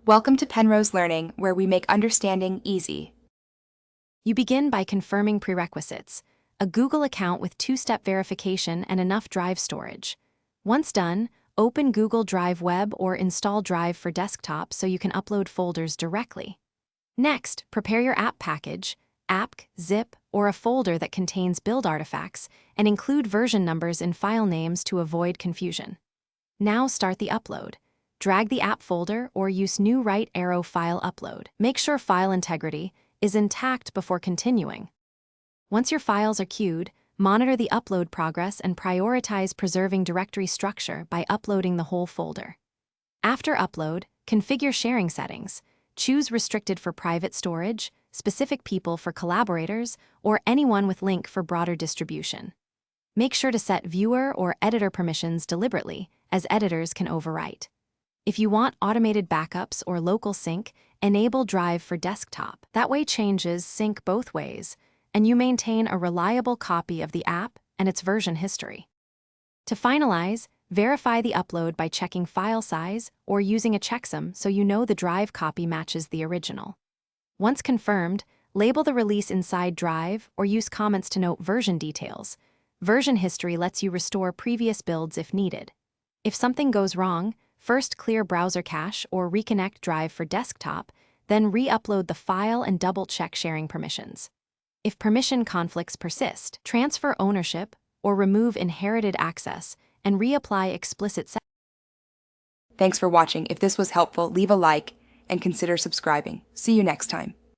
Welcome to Penrose Learning, where we make understanding easy. You begin by confirming prerequisites: a Google account with two-step verification and enough drive storage. Once done, open Google Drive Web or install Drive for desktop so you can upload folders directly. Next, prepare your app package, app, zip, or a folder that contains build artifacts, and include version numbers in file names to avoid confusion. Now start the upload. Drag the app folder or use new right arrow file upload. Make sure file integrity is intact before continuing. Once your files are queued, monitor the upload progress and prioritize preserving directory structure by uploading the whole folder. After upload, configure sharing settings. Choose restricted for private storage, specific people for collaborators, or anyone with link for broader distribution. Make sure to set viewer or editor permissions deliberately, as editors can overwrite. If you want automated backups or local sync, enable Drive for desktop. That way changes sync both ways, and you maintain a reliable copy of the app and its version history. To finalize, verify the upload by checking file size or using a checksum so you know the Drive copy matches the original. Once confirmed, label the release inside Drive or use comments to note version details. Version history lets you restore previous builds if needed. If something goes wrong, first clear browser cache or reconnect Drive for desktop, then re-upload the file and double-check sharing permissions. If permission conflicts persist, transfer ownership or remove inherited access and reapply explicit settings. Thanks for watching. If this was helpful, leave a like and consider subscribing. See you next time.